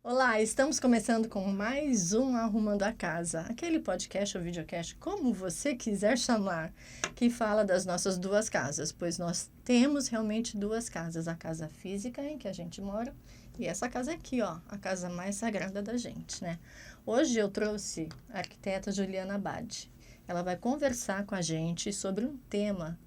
Olá, estamos começando com mais um Arrumando a Casa, aquele podcast ou videocast, como você quiser chamar, que fala das nossas duas casas, pois nós temos realmente duas casas, a casa física em que a gente mora e essa casa aqui, ó, a casa mais sagrada da gente, né? Hoje eu trouxe a arquiteta Juliana Abad. Ela vai conversar com a gente sobre um tema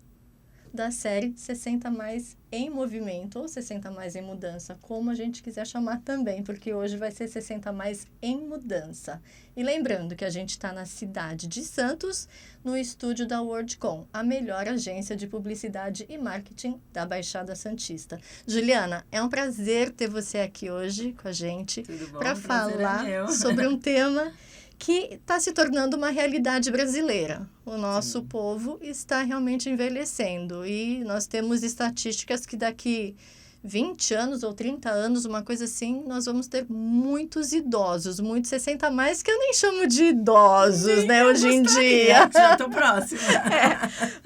da série 60 Mais em Movimento, ou 60 Mais em Mudança, como a gente quiser chamar também, porque hoje vai ser 60 Mais em Mudança. E lembrando que a gente está na cidade de Santos, no estúdio da WorldCom, a melhor agência de publicidade e marketing da Baixada Santista. Juliana, é um prazer ter você aqui hoje com a gente para falar sobre um tema que está se tornando uma realidade brasileira. O nosso povo está realmente envelhecendo e nós temos estatísticas que daqui 20 anos ou 30 anos, uma coisa assim, nós vamos ter muitos idosos, muitos 60 a mais, que eu nem chamo de idosos, né, hoje em dia. Já estou próxima.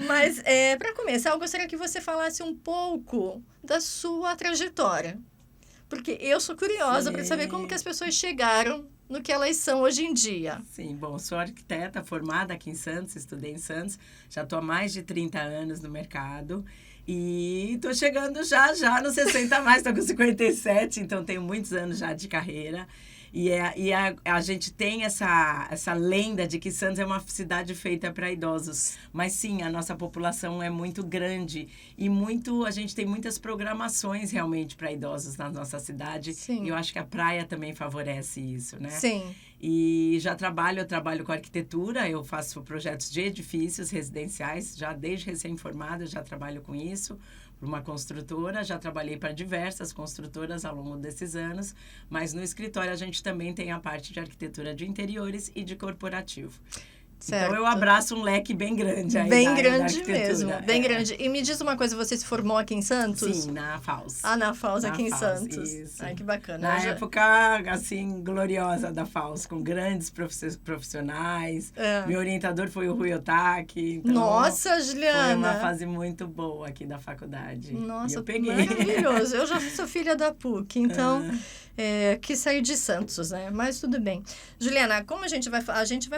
Mas, para começar, eu gostaria que você falasse um pouco da sua trajetória, porque eu sou curiosa para saber como que as pessoas chegaram no que elas são hoje em dia. Sim, bom, sou arquiteta formada aqui em Santos, estudei em Santos, já estou há mais de 30 anos no mercado e estou chegando já nos 60 a mais, estou com 57, então tenho muitos anos já de carreira. E a gente tem essa lenda de que Santos é uma cidade feita para idosos. Mas sim, a nossa população é muito grande e a gente tem muitas programações realmente para idosos na nossa cidade. Sim. E eu acho que a praia também favorece isso, né? Sim. E eu trabalho com arquitetura, eu faço projetos de edifícios residenciais, já desde recém-formada já trabalho com isso. Uma construtora, já trabalhei para diversas construtoras ao longo desses anos, mas no escritório a gente também tem a parte de arquitetura de interiores e de corporativo. Certo. Então, eu abraço um leque bem grande aí. Bem grande mesmo, bem grande. E me diz uma coisa, você se formou aqui em Santos? Sim, na FAUS. Ah, na FAUS, aqui em Santos. Isso. Ai, que bacana. Na época, assim, gloriosa da FAUS, com grandes profissionais. Meu orientador foi o Rui Otaki. Então, nossa, Juliana! Foi uma fase muito boa aqui da faculdade. Nossa, eu peguei. Maravilhoso. Eu já sou filha da PUC, então... quis sair de Santos, né? Mas tudo bem. Juliana, como a gente vai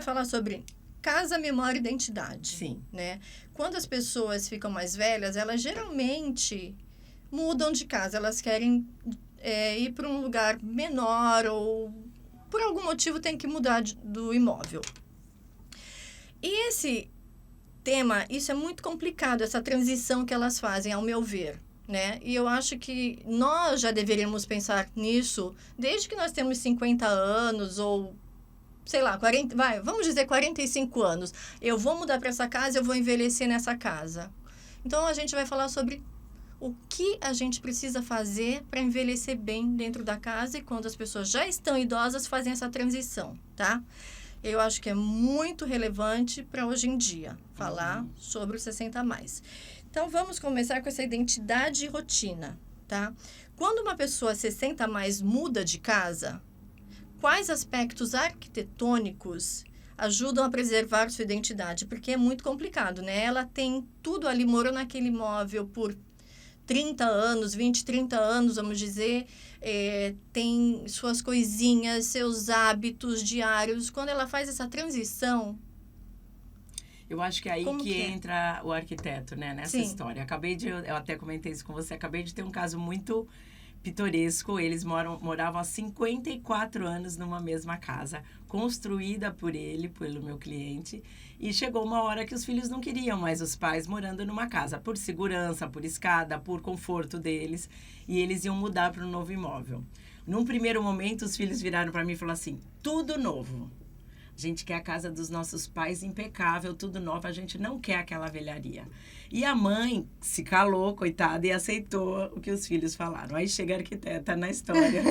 falar sobre casa, memória e identidade. Sim. Né? Quando as pessoas ficam mais velhas, elas geralmente mudam de casa. Elas querem ir para um lugar menor ou, por algum motivo, tem que mudar do imóvel. E esse tema, isso é muito complicado, essa transição que elas fazem, ao meu ver. Né? E eu acho que nós já deveríamos pensar nisso desde que nós temos 50 anos ou, sei lá, 40, vamos dizer 45 anos. Eu vou mudar para essa casa, eu vou envelhecer nessa casa. Então, a gente vai falar sobre o que a gente precisa fazer para envelhecer bem dentro da casa e quando as pessoas já estão idosas fazem essa transição, tá? Eu acho que é muito relevante para hoje em dia falar sobre os 60 a mais. Então, vamos começar com essa identidade e rotina, tá? Quando uma pessoa 60 a mais muda de casa, quais aspectos arquitetônicos ajudam a preservar sua identidade? Porque é muito complicado, né? Ela tem tudo ali, morou naquele imóvel por 30 anos, 20, 30 anos, vamos dizer, tem suas coisinhas, seus hábitos diários. Quando ela faz essa transição... Eu acho que é aí que entra o arquiteto, né? Nessa história. Eu até comentei isso com você, acabei de ter um caso muito pitoresco. Eles moravam há 54 anos numa mesma casa, construída pelo meu cliente. E chegou uma hora que os filhos não queriam mais os pais morando numa casa, por segurança, por escada, por conforto deles. E eles iam mudar para um novo imóvel. Num primeiro momento, os filhos viraram para mim e falaram assim, tudo novo. A gente quer a casa dos nossos pais impecável, tudo novo, a gente não quer aquela velharia. E a mãe se calou, coitada, e aceitou o que os filhos falaram. Aí chega a arquiteta na história.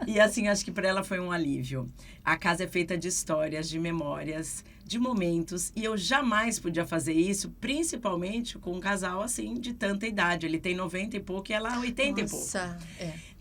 E assim, acho que para ela foi um alívio. A casa é feita de histórias, de memórias, de momentos. E eu jamais podia fazer isso, principalmente com um casal assim, de tanta idade. Ele tem 90 e pouco e ela 80 e pouco.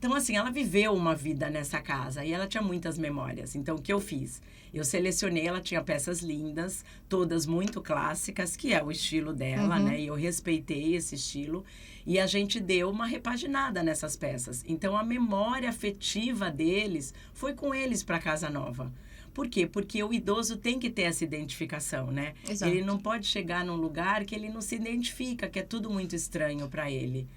Então, assim, ela viveu uma vida nessa casa e ela tinha muitas memórias. Então, o que eu fiz? Eu selecionei, ela tinha peças lindas, todas muito clássicas, que é o estilo dela, né? E eu respeitei esse estilo. E a gente deu uma repaginada nessas peças. Então, a memória afetiva deles foi com eles para a casa nova. Por quê? Porque o idoso tem que ter essa identificação, né? Exato. Ele não pode chegar num lugar que ele não se identifica, que é tudo muito estranho para ele.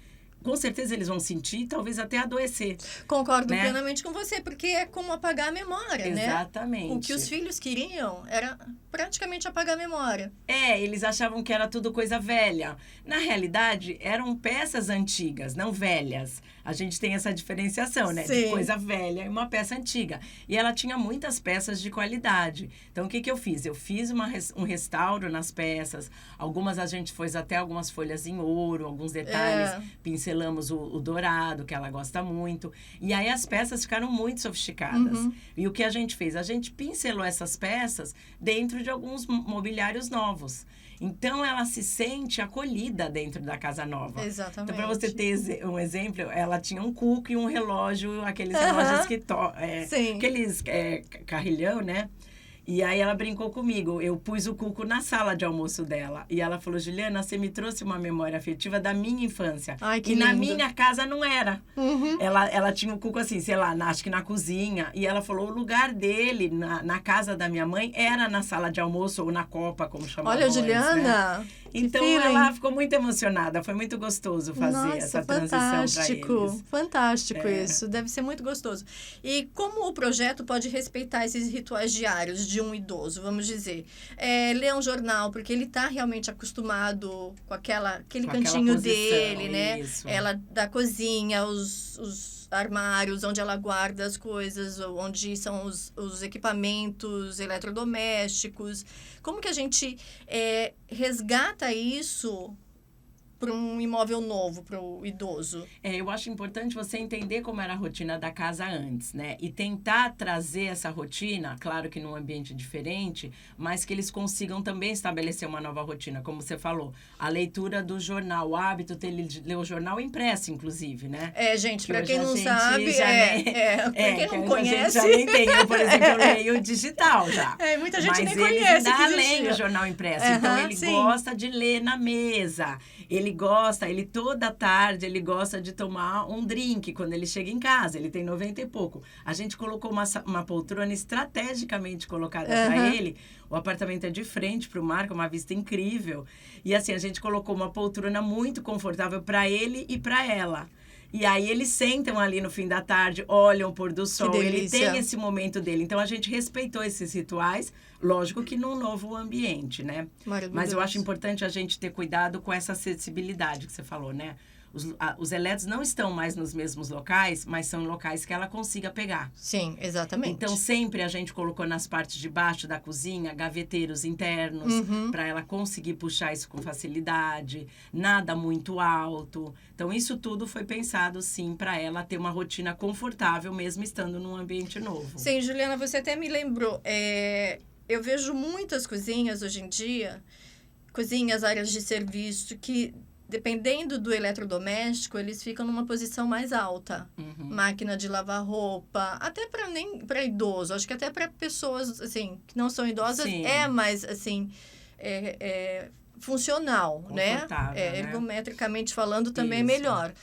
Com certeza eles vão sentir, talvez até adoecer. Concordo plenamente com você, porque é como apagar a memória, né? Exatamente. O que os filhos queriam era praticamente apagar a memória. Eles achavam que era tudo coisa velha. Na realidade, eram peças antigas, não velhas. A gente tem essa diferenciação, né? Sim. De coisa velha e uma peça antiga. E ela tinha muitas peças de qualidade. Então, o que eu fiz? Eu fiz um restauro nas peças. Algumas a gente fez até algumas folhas em ouro, alguns detalhes. Pincelamos o dourado, que ela gosta muito. E aí, as peças ficaram muito sofisticadas. E o que a gente fez? A gente pincelou essas peças dentro de alguns mobiliários novos. Então, ela se sente acolhida dentro da casa nova. Exatamente. Então, para você ter um exemplo, ela tinha um cuco e um relógio, aqueles relógios que aqueles carrilhão, né? E aí ela brincou comigo. Eu pus o cuco na sala de almoço dela. E ela falou, Juliana, você me trouxe uma memória afetiva da minha infância. Ai, que e lindo. Na minha casa não era. Ela tinha o cuco assim, sei lá, acho que na cozinha. E ela falou, o lugar dele, na casa da minha mãe, era na sala de almoço ou na copa, como chamava. Olha, Juliana... Né? Então, ela ficou muito emocionada. Foi muito gostoso fazer essa transição para eles. Fantástico isso. Deve ser muito gostoso. E como o projeto pode respeitar esses rituais diários de um idoso, vamos dizer? Ler um jornal, porque ele está realmente acostumado com aquele cantinho dele, né? Isso. Ela da cozinha, os armários onde ela guarda as coisas, onde são os equipamentos eletrodomésticos. Como que a gente resgata isso para um imóvel novo, para o idoso? Eu acho importante você entender como era a rotina da casa antes, né? E tentar trazer essa rotina, claro que num ambiente diferente, mas que eles consigam também estabelecer uma nova rotina, como você falou. A leitura do jornal, o hábito de ler o jornal impresso, inclusive, né? Gente, para quem não sabe, para quem não conhece... A gente já nem tem. Eu, por exemplo, eu leio digital já. Muita gente nem conhece. Mas eles ainda leem o jornal impresso. Então, ele gosta de ler na mesa. Ele toda tarde, ele gosta de tomar um drink quando ele chega em casa. Ele tem 90 e pouco. A gente colocou uma poltrona estrategicamente colocada para ele. O apartamento é de frente para o mar, com uma vista incrível. E assim, a gente colocou uma poltrona muito confortável para ele e para ela. E aí eles sentam ali no fim da tarde, olham o pôr do sol, ele tem esse momento dele. Então, a gente respeitou esses rituais, lógico que num novo ambiente, né? Mas eu acho importante a gente ter cuidado com essa acessibilidade que você falou, né? Os eletros não estão mais nos mesmos locais, mas são locais que ela consiga pegar. Sim, exatamente. Então, sempre a gente colocou nas partes de baixo da cozinha gaveteiros internos para ela conseguir puxar isso com facilidade, nada muito alto. Então, isso tudo foi pensado, sim, para ela ter uma rotina confortável, mesmo estando num ambiente novo. Sim, Juliana, você até me lembrou. Eu vejo muitas cozinhas hoje em dia, cozinhas, áreas de serviço, que... Dependendo do eletrodoméstico, eles ficam numa posição mais alta. Máquina de lavar roupa, até para idoso. Acho que até para pessoas, assim, que não são idosas, mais, assim, funcional, né? Ergometricamente falando, também é melhor.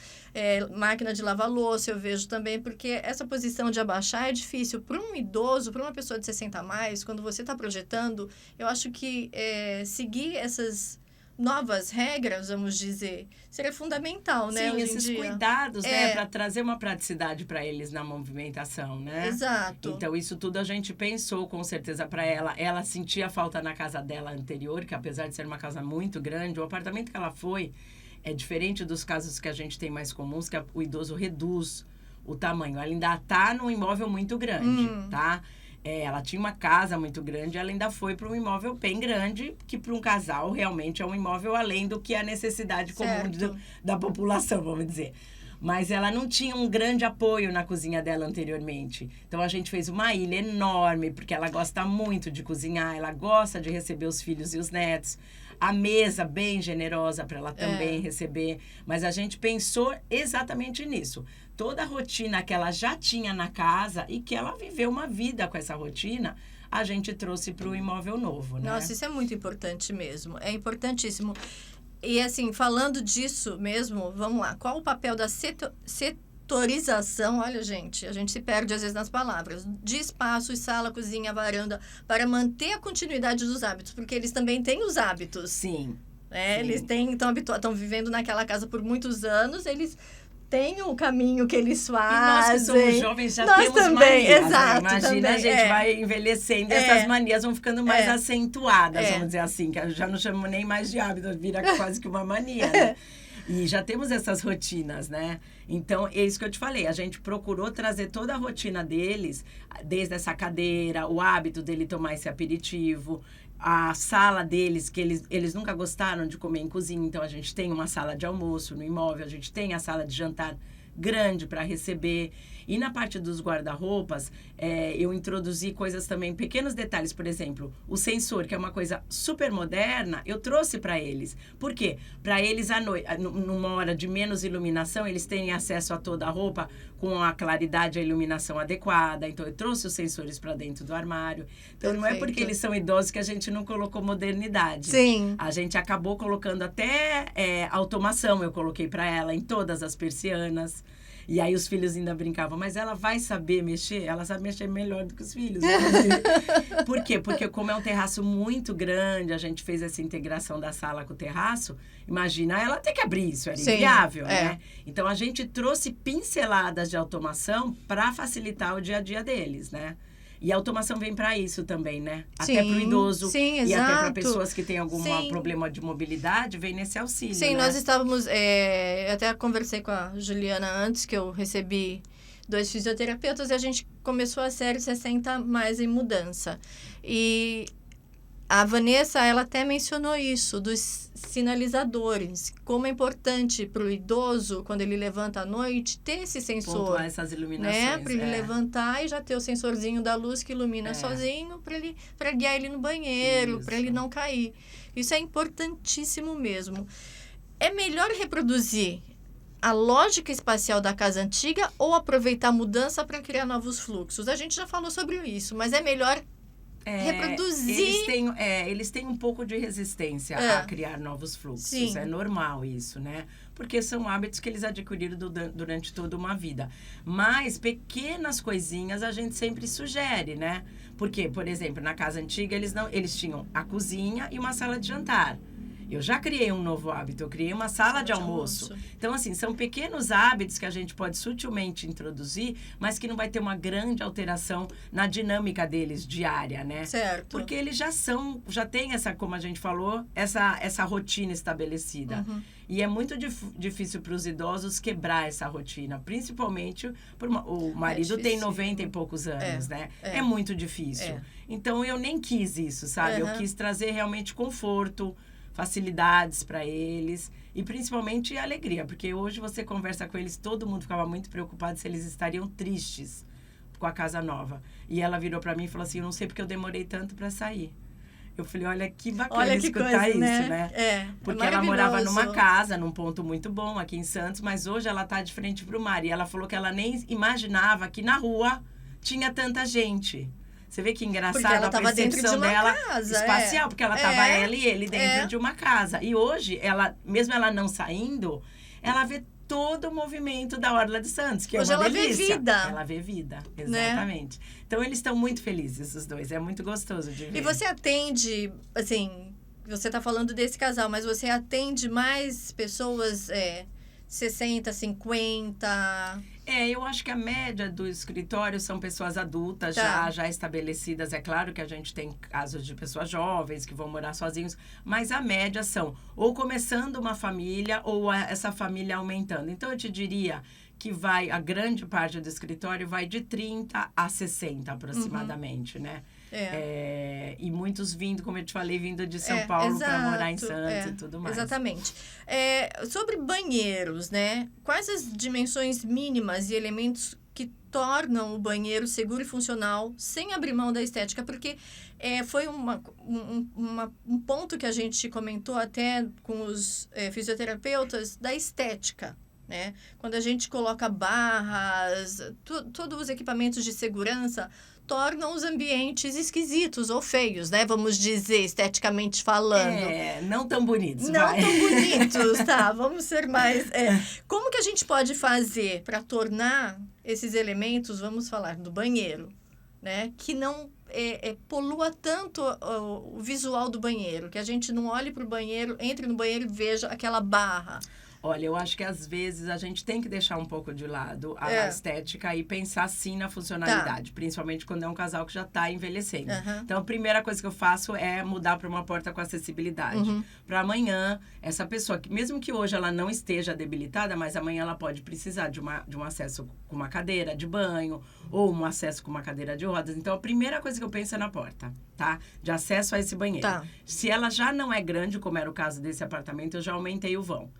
Máquina de lavar louça, eu vejo também, porque essa posição de abaixar é difícil. Para um idoso, para uma pessoa de 60 a mais, quando você está projetando, eu acho que seguir essas... novas regras, vamos dizer, seria fundamental, né? Sim, hoje esses em dia. Cuidados, né? Para trazer uma praticidade para eles na movimentação, né? Exato. Então, isso tudo a gente pensou, com certeza, para ela. Ela sentia falta na casa dela anterior, que apesar de ser uma casa muito grande, o apartamento que ela foi é diferente dos casos que a gente tem mais comuns, que o idoso reduz o tamanho. Ela ainda está num imóvel muito grande, tá? Ela tinha uma casa muito grande, ela ainda foi para um imóvel bem grande, que para um casal realmente é um imóvel além do que a necessidade comum da população, vamos dizer. mas ela não tinha um grande apoio na cozinha dela anteriormente. Então, a gente fez uma ilha enorme, porque ela gosta muito de cozinhar, ela gosta de receber os filhos e os netos. A mesa bem generosa para ela também receber. Mas a gente pensou exatamente nisso. Toda a rotina que ela já tinha na casa e que ela viveu uma vida com essa rotina, a gente trouxe para o imóvel novo, né? Nossa, isso é muito importante mesmo. É importantíssimo. E, assim, falando disso mesmo, vamos lá. Qual o papel da setorização? Olha, gente, a gente se perde às vezes nas palavras. De espaços, sala, cozinha, varanda, para manter a continuidade dos hábitos. Porque eles também têm os hábitos. Sim. Sim. Eles estão vivendo naquela casa por muitos anos, eles têm o caminho que eles fazem. E nós que somos jovens já nós temos também, manias. Exato, né? Imagina, também, a gente vai envelhecendo e essas manias vão ficando mais acentuadas, vamos dizer assim. Que eu já não chamo nem mais de hábito, vira quase que uma mania, né? E já temos essas rotinas, né? Então, é isso que eu te falei. A gente procurou trazer toda a rotina deles, desde essa cadeira, o hábito dele tomar esse aperitivo, a sala deles, que eles nunca gostaram de comer em cozinha. Então, a gente tem uma sala de almoço no imóvel, a gente tem a sala de jantar grande para receber. E na parte dos guarda-roupas, eu introduzi coisas também, pequenos detalhes. Por exemplo, o sensor, que é uma coisa super moderna, eu trouxe para eles. Por quê? Para eles, à noite, numa hora de menos iluminação, eles têm acesso a toda a roupa com a claridade e a iluminação adequada. Então, eu trouxe os sensores para dentro do armário. Então, Perfeito. Não é porque eles são idosos que a gente não colocou modernidade. Sim. A gente acabou colocando até automação, eu coloquei para ela em todas as persianas. E aí os filhos ainda brincavam, mas ela vai saber mexer? Ela sabe mexer melhor do que os filhos. Por quê? Porque como é um terraço muito grande, a gente fez essa integração da sala com o terraço, imagina ela ter que abrir isso, era inviável, né? Então, a gente trouxe pinceladas de automação para facilitar o dia a dia deles, né? E a automação vem para isso também, né? Sim, até para o idoso e até para pessoas que têm algum problema de mobilidade, vem nesse auxílio, Sim, né? Nós estávamos... eu até conversei com a Juliana antes, que eu recebi 2 fisioterapeutas, e a gente começou a série 60 mais em mudança. E a Vanessa, ela até mencionou isso, dos sinalizadores. Como é importante para o idoso, quando ele levanta à noite, ter esse sensor. Pontuar essas iluminações. Né? Para ele levantar e já ter o sensorzinho da luz que ilumina sozinho, para guiar ele no banheiro, para ele não cair. Isso é importantíssimo mesmo. É melhor reproduzir a lógica espacial da casa antiga ou aproveitar a mudança para criar novos fluxos? A gente já falou sobre isso, mas é melhor reproduzir. Eles têm um pouco de resistência a criar novos fluxos. Sim. É normal isso, né? Porque são hábitos que eles adquiriram durante toda uma vida. Mas pequenas coisinhas a gente sempre sugere, né? Porque, por exemplo, na casa antiga eles tinham a cozinha e uma sala de jantar. Eu já criei um novo hábito, eu criei uma sala de almoço. Então, assim, são pequenos hábitos que a gente pode sutilmente introduzir, mas que não vai ter uma grande alteração na dinâmica deles diária, né? Certo. Porque eles já têm essa, como a gente falou, essa rotina estabelecida. Uhum. E é muito difícil para os idosos quebrar essa rotina, principalmente o marido tem 90 e poucos anos, né? É muito difícil. Então, eu nem quis isso, sabe? Eu quis trazer realmente conforto, facilidades para eles e principalmente alegria, porque hoje você conversa com eles, todo mundo ficava muito preocupado se eles estariam tristes com a casa nova. E ela virou para mim e falou assim, eu não sei porque eu demorei tanto para sair. Eu falei, olha que bacana escutar isso, né? Porque ela morava numa casa, num ponto muito bom aqui em Santos, mas hoje ela tá de frente pro mar. E ela falou que ela nem imaginava que na rua tinha tanta gente. Você vê que engraçado a percepção dela casa, espacial, porque ela tava ela e ele dentro de uma casa. E hoje, mesmo ela não saindo, ela vê todo o movimento da Orla de Santos, que hoje é uma delícia. Ela vê vida, exatamente. Né? Então, eles estão muito felizes, os dois. É muito gostoso de ver. E você atende, assim, você tá falando desse casal, mas você atende mais pessoas 60, 50... eu acho que a média do escritório são pessoas adultas, já estabelecidas. É claro que a gente tem casos de pessoas jovens que vão morar sozinhos, mas a média são ou começando uma família ou essa família aumentando. Então, eu te diria que a grande parte do escritório vai de 30 a 60 aproximadamente, né? E muitos vindo, como eu te falei, vindo de São Paulo para morar em Santos e tudo mais. Exatamente. Sobre banheiros, né? Quais as dimensões mínimas e elementos que tornam o banheiro seguro e funcional sem abrir mão da estética? Porque foi um ponto que a gente comentou até com os fisioterapeutas da estética, né? Quando a gente coloca barras, todos os equipamentos de segurança tornam os ambientes esquisitos ou feios, né? Vamos dizer, esteticamente falando. Não tão bonitos. Não tão bonitos, tá? Vamos ser mais... Como que a gente pode fazer para tornar esses elementos, vamos falar do banheiro, né? Que não polua tanto o visual do banheiro, que a gente não olhe para o banheiro, entre no banheiro e veja aquela barra. Olha, eu acho que às vezes a gente tem que deixar um pouco de lado a estética e pensar sim na funcionalidade, principalmente quando é um casal que já está envelhecendo. Então, a primeira coisa que eu faço é mudar para uma porta com acessibilidade. Para amanhã, essa pessoa, que mesmo que hoje ela não esteja debilitada, mas amanhã ela pode precisar de um acesso com uma cadeira de banho ou um acesso com uma cadeira de rodas. Então, a primeira coisa que eu penso é na porta, tá? De acesso a esse banheiro. Se ela já não é grande, como era o caso desse apartamento, eu já aumentei o vão.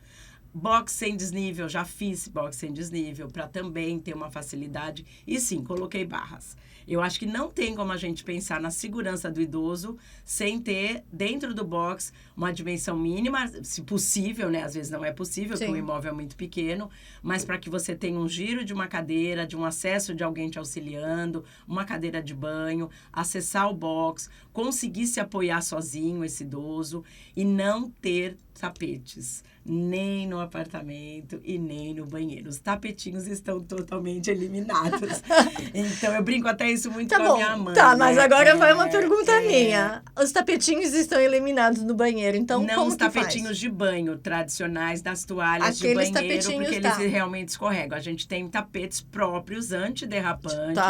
Box sem desnível, já fiz box sem desnível para também ter uma facilidade. E sim, coloquei barras. Eu acho que não tem como a gente pensar na segurança do idoso sem ter dentro do box uma dimensão mínima, se possível, né? Às vezes não é possível, porque o imóvel é muito pequeno, mas para que você tenha um giro de uma cadeira, de um acesso de alguém te auxiliando, uma cadeira de banho, acessar o box, conseguir se apoiar sozinho, esse idoso, e não ter tapetes, nem no apartamento e nem no banheiro. Os tapetinhos estão totalmente eliminados. Então, eu brinco até isso muito com a minha mãe. Tá, mas agora vai uma pergunta minha. Os tapetinhos estão eliminados no banheiro, então não como os tapetinhos de banho tradicionais das toalhas aqueles de banheiro, porque eles tá. realmente escorregam. A gente tem tapetes próprios antiderrapantes,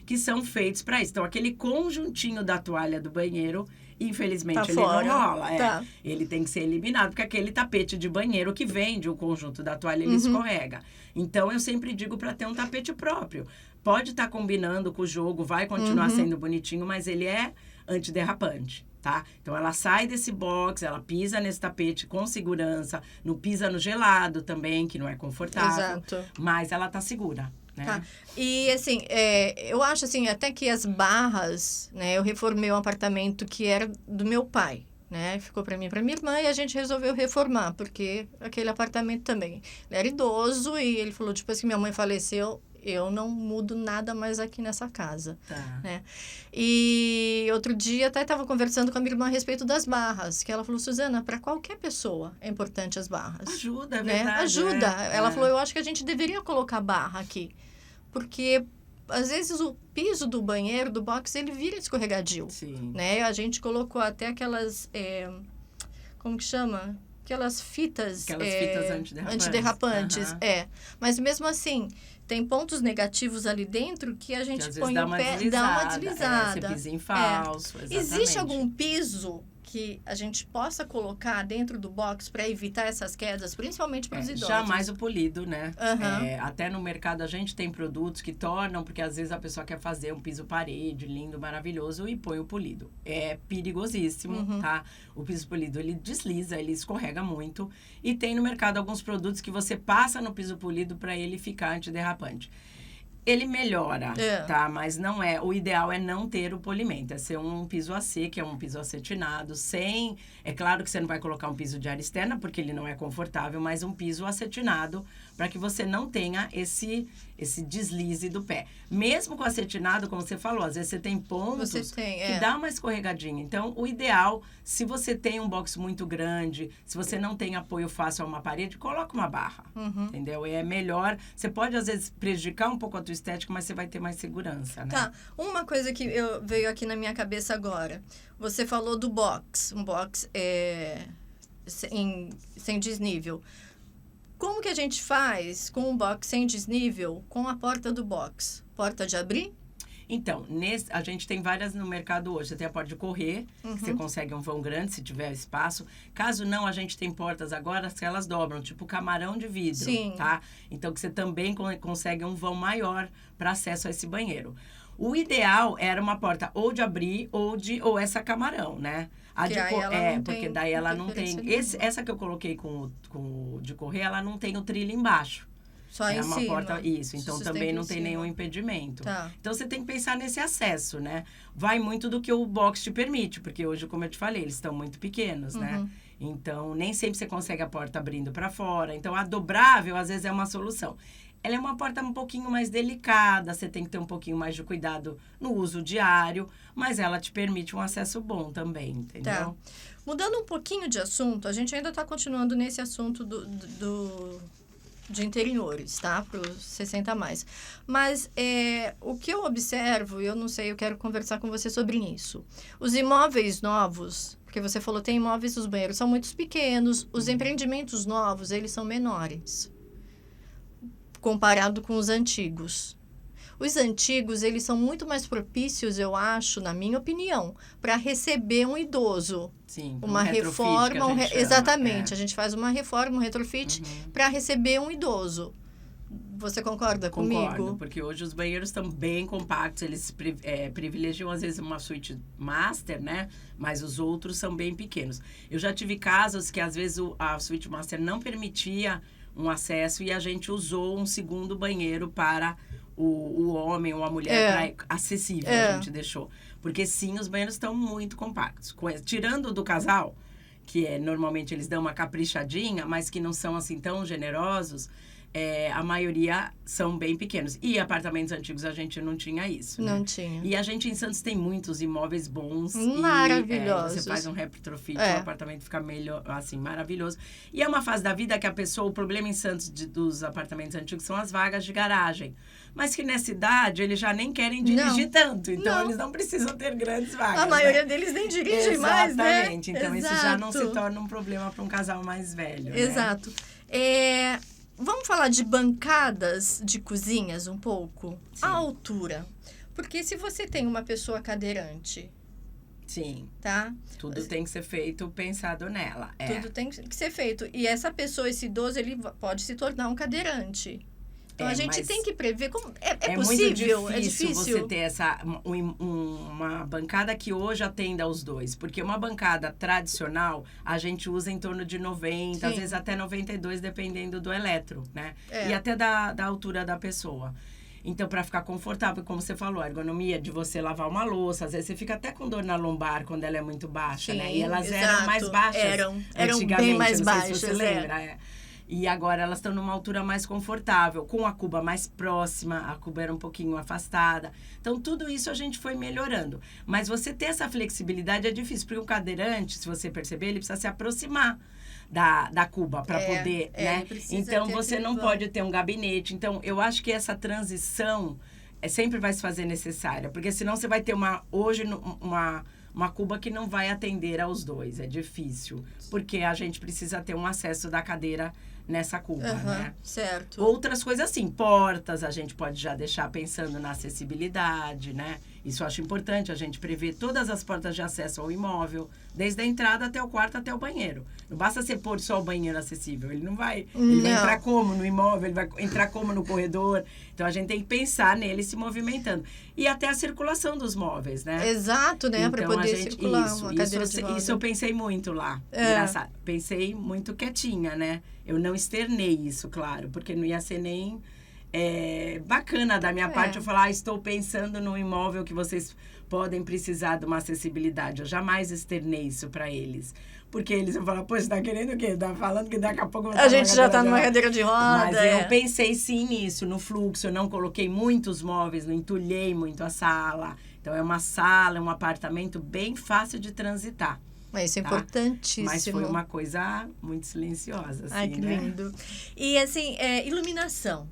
que são feitos para isso. Então, aquele conjuntinho da toalha do banheiro, infelizmente, ele fora. não rola. Ele tem que ser eliminado, porque aquele tapete de banheiro que vende o conjunto da toalha, ele escorrega. Então, eu sempre digo para ter um tapete próprio. Pode estar combinando com o jogo, vai continuar sendo bonitinho, mas ele é antiderrapante, tá? Então, ela sai desse box, ela pisa nesse tapete com segurança, não pisa no gelado também, que não é confortável. Exato. Mas ela tá segura. Né? Tá. E, assim, eu acho, assim, até que as barras, né? Eu reformei um apartamento que era do meu pai, né? Ficou para mim e para minha irmã e a gente resolveu reformar, porque aquele apartamento também, ele era idoso e ele falou, depois que minha mãe faleceu, eu não mudo nada mais aqui nessa casa, né? E outro dia até estava conversando com a minha irmã a respeito das barras, que ela falou, Suzana, para qualquer pessoa é importante as barras. Ajuda, é né? verdade. Ajuda. Ela falou, eu acho que a gente deveria colocar barra aqui, porque às vezes o piso do banheiro, do box, ele vira escorregadio. Sim. Né? A gente colocou até aquelas, como que chama? Aquelas fitas antiderrapantes. Mas mesmo assim, tem pontos negativos ali dentro que a gente põe o pé, dá uma deslizada. Você pisa em falso, exatamente. Existe algum piso que a gente possa colocar dentro do box para evitar essas quedas, principalmente para os idosos? Jamais o polido, né? Até no mercado a gente tem produtos que tornam, porque às vezes a pessoa quer fazer um piso parede lindo, maravilhoso e põe o polido. É perigosíssimo, tá? O piso polido, ele desliza, ele escorrega muito. E tem no mercado alguns produtos que você passa no piso polido para ele ficar antiderrapante. Ele melhora, tá? Mas não é... O ideal é não ter o polimento. É ser um piso AC, que é um piso acetinado, sem... É claro que você não vai colocar um piso de área externa, porque ele não é confortável, mas um piso acetinado, para que você não tenha esse deslize do pé. Mesmo com acetinado, como você falou, às vezes você tem pontos que dá uma escorregadinha. Então, o ideal, se você tem um box muito grande, se você não tem apoio fácil a uma parede, coloca uma barra, entendeu? É melhor. Você pode, às vezes, prejudicar um pouco a tua estética, mas você vai ter mais segurança, né? Tá. Uma coisa que veio aqui na minha cabeça agora. Você falou do box. Um box sem desnível. Como que a gente faz com um box sem desnível com a porta do box? Porta de abrir? Então, a gente tem várias no mercado hoje. Você tem a porta de correr, que você consegue um vão grande, se tiver espaço. Caso não, a gente tem portas agora que elas dobram, tipo camarão de vidro, tá? Então, que você também consegue um vão maior para acesso a esse banheiro. O ideal era uma porta ou de abrir ou essa camarão, né? Porque daí ela não tem... Essa que eu coloquei com o de correr, ela não tem o trilho embaixo. Só em uma cima. Porta, isso, então também não tem nenhum impedimento. Tá. Então você tem que pensar nesse acesso, né? Vai muito do que o box te permite, porque hoje, como eu te falei, eles estão muito pequenos, né? Então, nem sempre você consegue a porta abrindo para fora. Então, a dobrável, às vezes, é uma solução. Ela é uma porta um pouquinho mais delicada, você tem que ter um pouquinho mais de cuidado no uso diário, mas ela te permite um acesso bom também, entendeu? Tá. Mudando um pouquinho de assunto, a gente ainda está continuando nesse assunto de interiores, tá? Para os 60 a mais. Mas o que eu observo, eu não sei, eu quero conversar com você sobre isso. Os imóveis novos, porque você falou, tem imóveis, os banheiros são muito pequenos, os empreendimentos novos, eles são menores, comparado com os antigos. Os antigos, eles são muito mais propícios, eu acho, na minha opinião, para receber um idoso. Sim, uma reforma. Exatamente, a gente faz uma reforma, um retrofit, para receber um idoso. Você concorda comigo? Concordo, porque hoje os banheiros estão bem compactos, eles privilegiam às vezes uma suíte master, né? Mas os outros são bem pequenos. Eu já tive casos que às vezes a suíte master não permitia um acesso e a gente usou um segundo banheiro para o homem ou a mulher acessível, a gente deixou. Porque sim, os banheiros estão muito compactos. Tirando do casal, que normalmente eles dão uma caprichadinha, mas que não são assim tão generosos, a maioria são bem pequenos. E apartamentos antigos a gente não tinha isso, né? Não tinha. E a gente em Santos tem muitos imóveis bons. Maravilhosos. E você faz um retrofit, o apartamento fica melhor, assim, maravilhoso. E é uma fase da vida que o problema em Santos dos apartamentos antigos são as vagas de garagem. Mas que nessa idade eles já nem querem dirigir tanto. Então eles não precisam ter grandes vagas. A maioria deles nem dirige mais, né? Exatamente. Então isso já não se torna um problema para um casal mais velho. Exato. Vamos falar de bancadas de cozinhas um pouco? Sim. A altura. Porque se você tem uma pessoa cadeirante... Sim. Tá? Tudo tem que ser feito pensado nela. Tudo tem que ser feito. E essa pessoa, esse idoso, ele pode se tornar um cadeirante. Então, a gente tem que prever. É possível? Muito difícil você ter uma bancada que hoje atenda aos dois. Porque uma bancada tradicional, a gente usa em torno de 90, Sim. às vezes até 92, dependendo do eletro, né? E até da altura da pessoa. Então, para ficar confortável, como você falou, a ergonomia de você lavar uma louça, às vezes você fica até com dor na lombar quando ela é muito baixa, Sim, né? E elas exato. Eram mais baixas. Eram bem mais baixas, se você lembra. E agora elas estão numa altura mais confortável, com a cuba mais próxima, a cuba era um pouquinho afastada. Então, tudo isso a gente foi melhorando. Mas você ter essa flexibilidade é difícil, porque o cadeirante, se você perceber, ele precisa se aproximar da cuba para poder, né? Então, você não pode ter um gabinete. Então, eu acho que essa transição sempre vai se fazer necessária, porque senão você vai ter uma cuba que não vai atender aos dois. É difícil, porque a gente precisa ter um acesso da cadeira nessa cuba, né? Certo. Outras coisas assim, portas, a gente pode já deixar pensando na acessibilidade, né? Isso eu acho importante, a gente prever todas as portas de acesso ao imóvel, desde a entrada até o quarto, até o banheiro. Não basta você pôr só o banheiro acessível, ele não vai... Ele vai entrar como no imóvel, ele vai entrar como no corredor. Então, a gente tem que pensar nele se movimentando. E até a circulação dos móveis, né? Exato, né? Então, para poder circular uma cadeira de roda. Isso eu pensei muito lá. Engraçado. Pensei muito quietinha, né? Eu não externei isso, claro, porque não ia ser nem... bacana da minha parte eu falar, estou pensando num imóvel que vocês podem precisar de uma acessibilidade. Eu jamais externei isso para eles. Porque eles vão falar, pô, você tá querendo o quê? Tá falando que daqui a pouco... A gente já tá numa cadeira de roda. Mas eu pensei sim nisso, no fluxo. Eu não coloquei muitos móveis, não entulhei muito a sala. Então, é uma sala, um apartamento bem fácil de transitar. Mas isso é importantíssimo. Mas foi uma coisa muito silenciosa, assim, Ai, que lindo. E, assim, iluminação.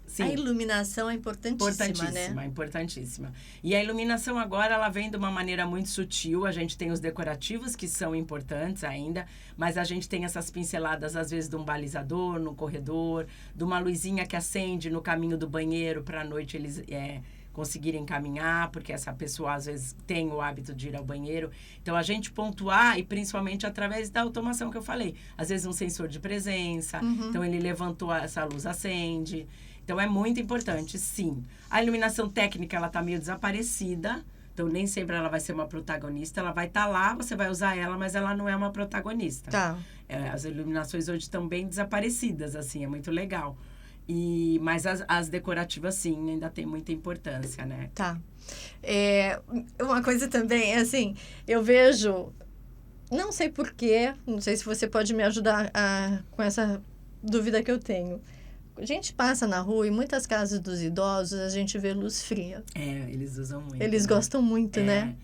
Sim. A iluminação é importantíssima, né? Importantíssima. E a iluminação agora, ela vem de uma maneira muito sutil. A gente tem os decorativos, que são importantes ainda, mas a gente tem essas pinceladas, às vezes, de um balizador no corredor, de uma luzinha que acende no caminho do banheiro para à noite eles... conseguirem caminhar, porque essa pessoa às vezes tem o hábito de ir ao banheiro. Então, a gente pontuar, e principalmente através da automação que eu falei. Às vezes, um sensor de presença, então ele levantou, essa luz acende. Então, é muito importante, sim. A iluminação técnica, ela tá meio desaparecida. Então, nem sempre ela vai ser uma protagonista. Ela vai estar lá, você vai usar ela, mas ela não é uma protagonista. Tá. As iluminações hoje estão bem desaparecidas, assim, é muito legal. Mas as decorativas, sim, ainda tem muita importância, né? Tá. Uma coisa também, assim, eu vejo... Não sei porquê, não sei se você pode me ajudar com essa dúvida que eu tenho. A gente passa na rua e muitas casas dos idosos a gente vê luz fria. Eles usam muito. Eles gostam muito, né?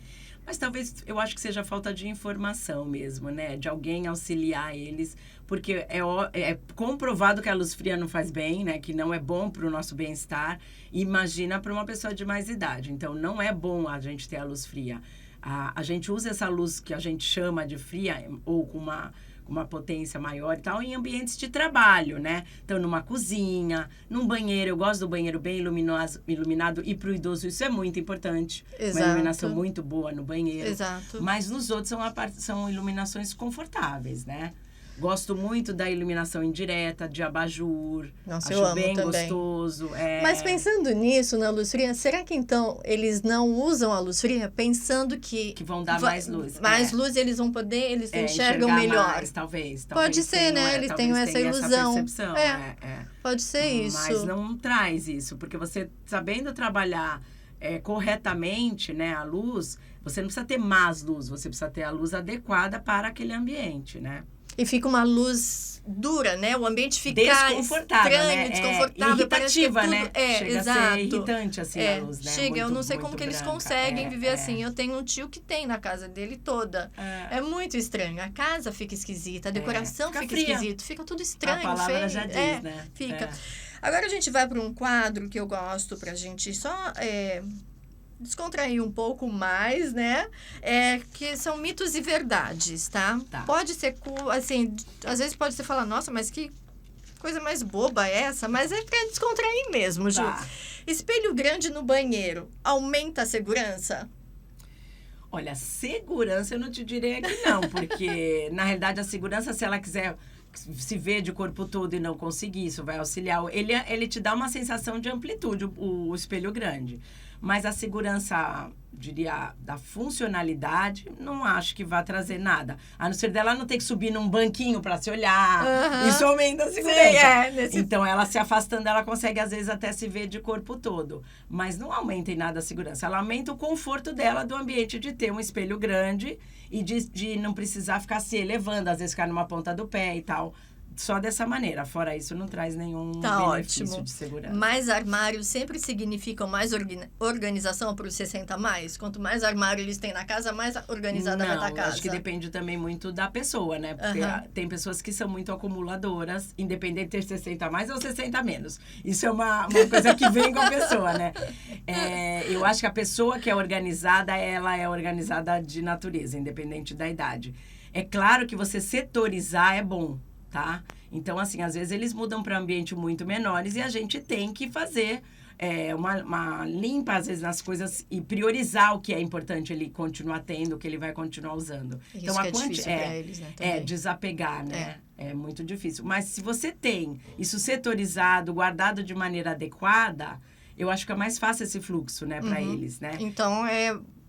Mas talvez, eu acho que seja falta de informação mesmo, né? De alguém auxiliar eles. Porque é comprovado que a luz fria não faz bem, né? Que não é bom para o nosso bem-estar. Imagina para uma pessoa de mais idade. Então, não é bom a gente ter a luz fria. A gente usa essa luz que a gente chama de fria, ou com uma potência maior e tal, em ambientes de trabalho, né? Então, numa cozinha, num banheiro. Eu gosto do banheiro bem iluminado. E para o idoso isso é muito importante. Exato. Uma iluminação muito boa no banheiro. Exato. Mas nos outros são iluminações confortáveis, né? Gosto muito da iluminação indireta, de abajur. Nossa, acho eu amo bem também. gostoso. Mas pensando nisso, na luz fria, será que então eles não usam a luz fria pensando que vão dar mais luz? Mais luz eles vão poder, eles enxergam melhor. Mais, talvez Pode ser, né? Eles têm essa ilusão. Essa percepção, Pode ser isso. Mas não traz isso, porque você sabendo trabalhar corretamente, né, a luz, você não precisa ter más luz, você precisa ter a luz adequada para aquele ambiente, né? E fica uma luz dura, né? O ambiente fica desconfortável, estranho, né? desconfortável. Irritativa, tudo... né? Chega exato. A ser irritante, assim, a luz, né? Chega, eu não sei como muito que eles branca. conseguem viver assim. Eu tenho um tio que tem na casa dele toda. É muito estranho. A casa fica esquisita, a decoração fica esquisita. Fica tudo estranho, a palavra feio. já diz, né? Fica. Agora a gente vai para um quadro que eu gosto pra gente só... descontrair um pouco mais, né? Que são mitos e verdades, tá? Pode ser, assim, às vezes pode ser falar, nossa, mas que coisa mais boba é essa? Mas é pra descontrair mesmo, Ju. Espelho grande no banheiro aumenta a segurança? Olha, segurança eu não te direi aqui não, porque na realidade a segurança, se ela quiser se ver de corpo todo e não conseguir, isso vai auxiliar. Ele te dá uma sensação de amplitude, o espelho grande. Mas a segurança, diria, da funcionalidade, não acho que vá trazer nada. A não ser dela não ter que subir num banquinho para se olhar. Isso aumenta a segurança. Então, ela se afastando, ela consegue, às vezes, até se ver de corpo todo. Mas não aumenta em nada a segurança. Ela aumenta o conforto dela do ambiente de ter um espelho grande e de não precisar ficar se elevando, às vezes ficar numa ponta do pé e tal. Só dessa maneira. Fora isso, não traz nenhum benefício ótimo. De segurança. Mais armários sempre significam mais organização para os 60 a mais? Quanto mais armário eles têm na casa, mais organizada vai estar a casa. Acho que depende também muito da pessoa, né? Porque tem pessoas que são muito acumuladoras, independente de ter 60 a mais ou 60 a menos. Isso é uma coisa que vem com a pessoa, né? Eu acho que a pessoa que é organizada, ela é organizada de natureza, independente da idade. É claro que você setorizar é bom. Tá? Então, assim, às vezes eles mudam para ambiente muito menores e a gente tem que fazer uma limpa, às vezes, nas coisas e priorizar o que é importante ele continuar tendo, o que ele vai continuar usando. Isso então, que é difícil para eles, né? Também. Desapegar, né? É muito difícil. Mas se você tem isso setorizado, guardado de maneira adequada, eu acho que é mais fácil esse fluxo, né, para eles, né? Então,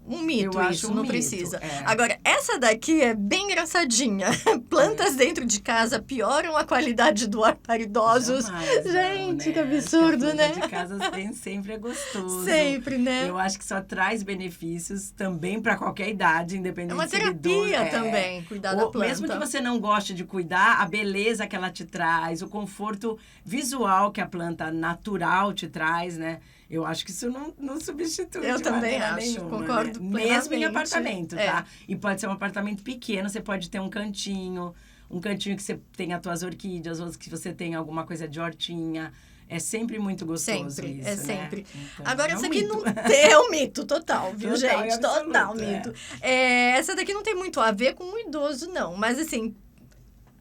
um mito isso, não precisa. É. Agora, essa daqui é bem engraçadinha. Plantas dentro de casa pioram a qualidade do ar para idosos. Jamais, gente, né? Que absurdo, né? De casa sempre é gostoso. Sempre, né? Eu acho que só traz benefícios também para qualquer idade, independente É uma terapia também, cuidar da planta. Mesmo que você não goste de cuidar, a beleza que ela te traz, o conforto visual que a planta natural te traz, né? Eu acho que isso não substitui. Eu também acho, nenhuma, concordo né? plenamente. Mesmo em apartamento, tá? E pode ser um apartamento pequeno, você pode ter um cantinho que você tem as tuas orquídeas, ou que você tem alguma coisa de hortinha. É sempre muito gostoso sempre, isso, sempre. Né? Então, agora, essa aqui mito. não tem um mito total, viu, gente? Total mito. Essa daqui não tem muito a ver com o idoso, não. Mas, assim,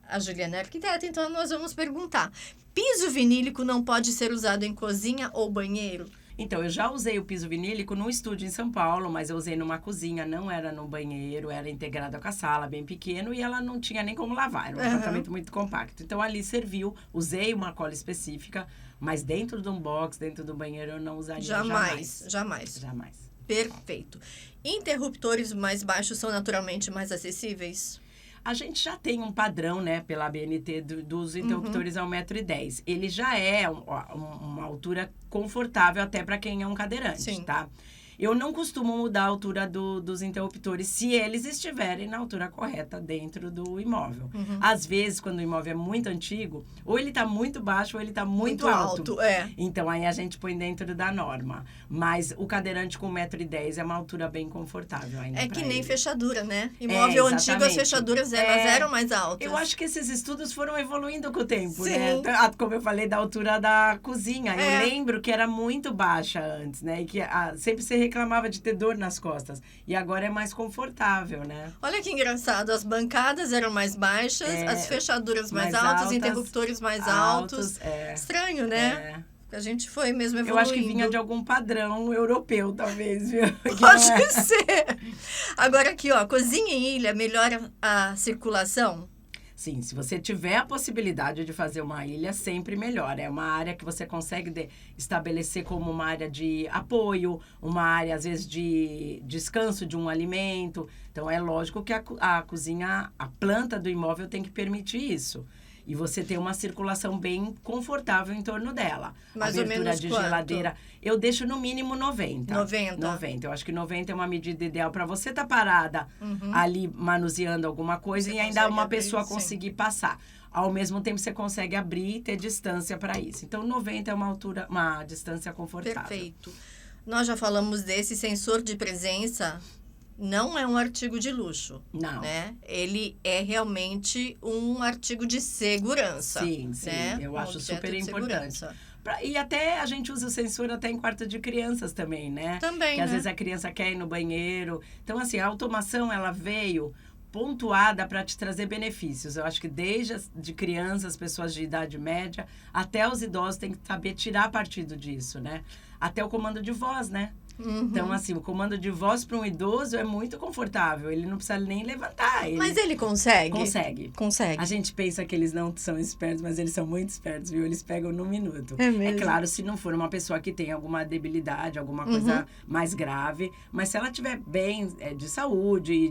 a Juliana é arquiteta, então nós vamos perguntar. Piso vinílico não pode ser usado em cozinha ou banheiro? Então, eu já usei o piso vinílico num estúdio em São Paulo, mas eu usei numa cozinha, não era no banheiro, era integrado com a sala, bem pequeno, e ela não tinha nem como lavar, era um apartamento muito compacto. Então, ali serviu, usei uma cola específica, mas dentro de um box, dentro do banheiro, eu não usaria jamais. Jamais. Perfeito. Interruptores mais baixos são naturalmente mais acessíveis? A gente já tem um padrão, né, pela ABNT dos interruptores ao 1,10 m. Ele já é uma altura confortável até para quem é um cadeirante, tá? Eu não costumo mudar a altura dos interruptores se eles estiverem na altura correta dentro do imóvel. Às vezes, quando o imóvel é muito antigo, ou ele está muito baixo ou ele está muito alto. Então, aí a gente põe dentro da norma. Mas o cadeirante com 1,10 m é uma altura bem confortável ainda. É que nem ele. Fechadura, né? Imóvel antigo, as fechaduras elas eram mais altas. Eu acho que esses estudos foram evoluindo com o tempo, né? Como eu falei, da altura da cozinha. Eu lembro que era muito baixa antes, né? E que sempre se reclamava de ter dor nas costas. E agora é mais confortável, né? Olha que engraçado. As bancadas eram mais baixas, as fechaduras mais altas, os interruptores mais altos. Estranho, né? A gente foi mesmo evoluindo. Eu acho que vinha de algum padrão europeu, talvez, viu? Pode ser. Agora aqui, ó, cozinha em ilha melhora a circulação? Sim, se você tiver a possibilidade de fazer uma ilha, sempre melhor. É uma área que você consegue estabelecer como uma área de apoio, uma área, às vezes, de descanso de um alimento. Então, é lógico que a cozinha, a planta do imóvel tem que permitir isso. E você tem uma circulação bem confortável em torno dela. Mais ou menos de quanto? Geladeira, eu deixo no mínimo 90. 90. Eu acho que 90 é uma medida ideal para você estar parada ali manuseando alguma coisa e ainda uma pessoa conseguir passar. Ao mesmo tempo, você consegue abrir e ter distância para isso. Então, 90 é uma distância confortável. Perfeito. Nós já falamos desse sensor de presença. Não é um artigo de luxo. Não. Né? Ele é realmente um artigo de segurança. Sim. Né? Eu acho super importante. E até a gente usa o sensor até em quarto de crianças também, né? Também, que às vezes a criança quer ir no banheiro. Então, assim, a automação, ela veio pontuada para te trazer benefícios. Eu acho que desde de crianças, pessoas de idade média, até os idosos têm que saber tirar partido disso, né? Até o comando de voz, né? Então, assim, o comando de voz para um idoso é muito confortável. Ele não precisa nem levantar. Mas ele consegue? Consegue. A gente pensa que eles não são espertos, mas eles são muito espertos, viu? Eles pegam no minuto. É mesmo? É claro, se não for uma pessoa que tem alguma debilidade, alguma coisa mais grave. Mas se ela estiver bem de saúde,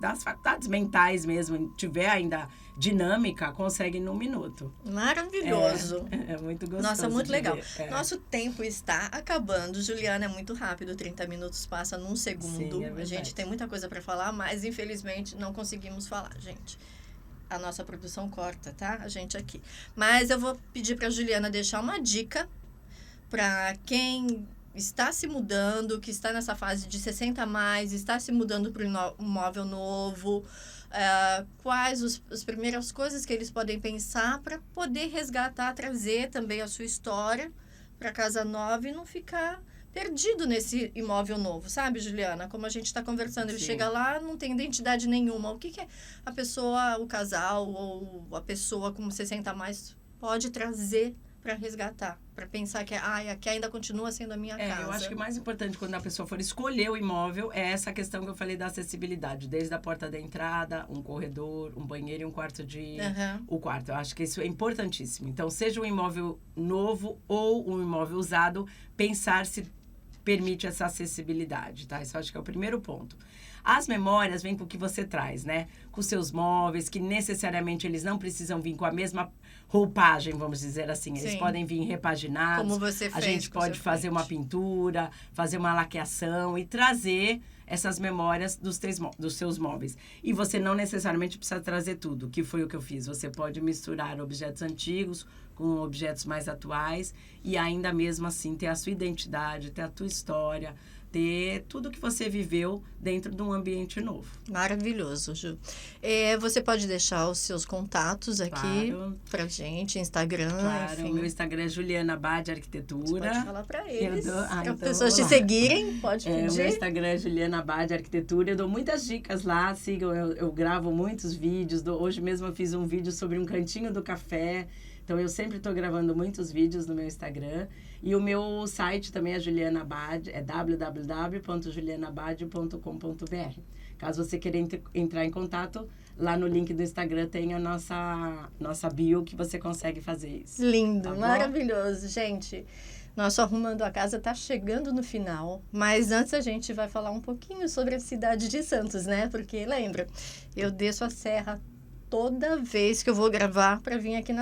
das faculdades mentais mesmo, tiver ainda dinâmica, consegue num minuto. Maravilhoso. É muito gostoso. Nossa, muito legal. Nosso tempo está acabando. Juliana, é muito rápido. 30 minutos passa num segundo. Sim, a gente tem muita coisa para falar, mas infelizmente não conseguimos falar, gente. A nossa produção corta, tá? A gente aqui. Mas eu vou pedir para a Juliana deixar uma dica para quem está se mudando, que está nessa fase de 60 a mais, está se mudando para um imóvel novo. Quais as primeiras coisas que eles podem pensar para poder resgatar, trazer também a sua história para casa nova e não ficar perdido nesse imóvel novo, sabe, Juliana? Como a gente está conversando, ele chega lá, não tem identidade nenhuma. O que é a pessoa, o casal ou a pessoa com 60 a mais pode trazer para resgatar, para pensar que aqui ainda continua sendo a minha casa. Eu acho que o mais importante quando a pessoa for escolher o imóvel é essa questão que eu falei da acessibilidade, desde a porta da entrada, um corredor, um banheiro e um quarto o quarto. Eu acho que isso é importantíssimo. Então, seja um imóvel novo ou um imóvel usado, pensar se permite essa acessibilidade, tá? Isso eu acho que é o primeiro ponto. As memórias vêm com o que você traz, né? Com seus móveis, que necessariamente eles não precisam vir com a mesma roupagem, vamos dizer assim. Eles podem vir repaginados. Como você fez. A gente pode fazer uma pintura, fazer uma laqueação e trazer essas memórias dos seus móveis. E você não necessariamente precisa trazer tudo, que foi o que eu fiz. Você pode misturar objetos antigos com objetos mais atuais e ainda mesmo assim ter a sua identidade, ter a tua história, ter tudo que você viveu dentro de um ambiente novo. Maravilhoso, Ju. Você pode deixar os seus contatos aqui pra gente, Instagram, enfim. O meu Instagram é Juliana Badi Arquitetura. Você pode falar pra eles, para então, pessoas te seguirem, pode pedir. O meu Instagram é Juliana Badi Arquitetura. Eu dou muitas dicas lá, sigam, eu gravo muitos vídeos. Hoje mesmo eu fiz um vídeo sobre um cantinho do café. Então, eu sempre estou gravando muitos vídeos no meu Instagram. E o meu site também é Juliana Abad, é www.julianabad.com.br. Caso você queira entrar em contato, lá no link do Instagram tem a nossa bio que você consegue fazer isso. Lindo, tá, maravilhoso, gente. Nosso Arrumando a Casa está chegando no final, mas antes a gente vai falar um pouquinho sobre a cidade de Santos, né? Porque, lembra, eu desço a serra toda vez que eu vou gravar para vir aqui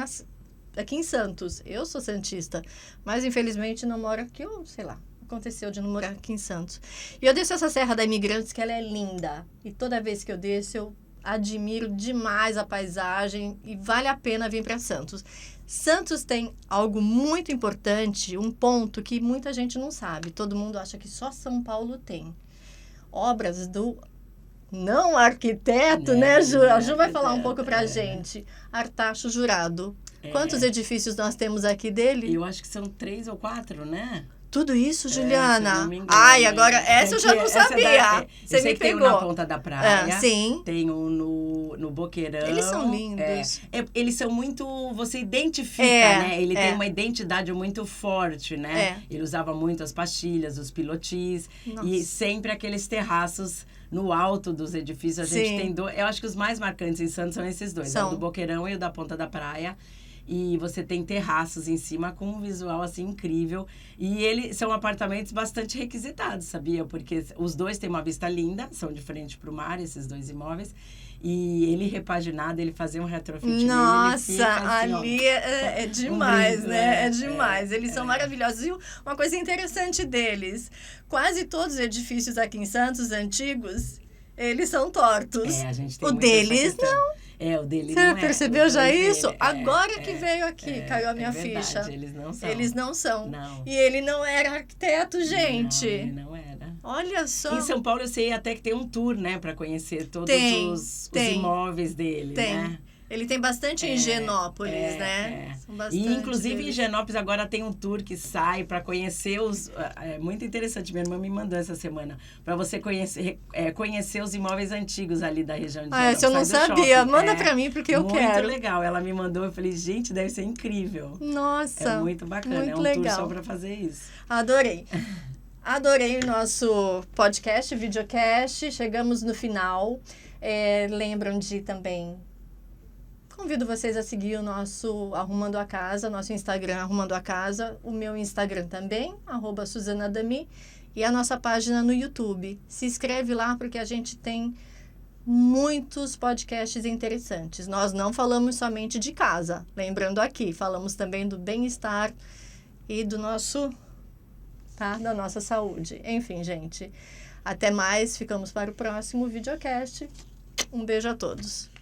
em Santos. Eu sou santista, mas infelizmente não moro aqui, ou sei lá, aconteceu de não morar aqui em Santos. E eu desço essa Serra da Imigrantes, que ela é linda. E toda vez que eu desço, eu admiro demais a paisagem e vale a pena vir para Santos. Santos tem algo muito importante, um ponto que muita gente não sabe. Todo mundo acha que só São Paulo tem. Obras do não arquiteto, né, Ju? A Ju vai falar um pouco para a gente. Artacho Jurado. Quantos edifícios nós temos aqui dele? Eu acho que são 3 ou 4, né? Tudo isso, Juliana? Ai, agora essa eu já não sabia. Você me pegou. Tem um na Ponta da Praia. Sim. Tem um no Boqueirão. Eles são lindos. Eles são muito... Você identifica, né? Ele tem uma identidade muito forte, né? Ele usava muito as pastilhas, os pilotis. Nossa. E sempre aqueles terraços no alto dos edifícios. A gente tem dois... Eu acho que os mais marcantes em Santos são esses dois. O do Boqueirão e o da Ponta da Praia. E você tem terraços em cima com um visual, assim, incrível. E eles são apartamentos bastante requisitados, sabia? Porque os dois têm uma vista linda, são de frente para o mar, esses dois imóveis. E ele repaginado, ele fazia um retrofit. Nossa, nele, assim, ali é demais, né? É demais. Eles são maravilhosos. E uma coisa interessante deles, quase todos os edifícios aqui em Santos, antigos, eles são tortos. A gente tem o deles, não. O dele Você não percebeu já isso? Agora que veio aqui, caiu a minha ficha. Eles não são. Eles não são. Não. E ele não era arquiteto, gente. Não, ele não era. Olha só. Em São Paulo eu sei até que tem um tour, né, para conhecer todos os imóveis dele, né? Ele tem bastante em Higienópolis, né? São bastante e, inclusive, deles. em Higienópolis agora tem um tour que sai para conhecer os... É muito interessante, minha irmã me mandou essa semana. Para você conhecer os imóveis antigos ali da região de Higienópolis. Essa eu não sabia. Manda para mim, porque eu quero. Muito legal. Ela me mandou, eu falei, gente, deve ser incrível. Nossa. É muito bacana. Muito é um legal. tour só para fazer isso. Adorei. Adorei o nosso podcast, videocast. Chegamos no final. Lembram de também... Convido vocês a seguir o nosso Arrumando a Casa, nosso Instagram Arrumando a Casa, o meu Instagram também, @SuzanaDami, e a nossa página no YouTube. Se inscreve lá porque a gente tem muitos podcasts interessantes. Nós não falamos somente de casa, lembrando aqui, falamos também do bem-estar e do da nossa saúde. Enfim, gente, até mais, ficamos para o próximo videocast. Um beijo a todos.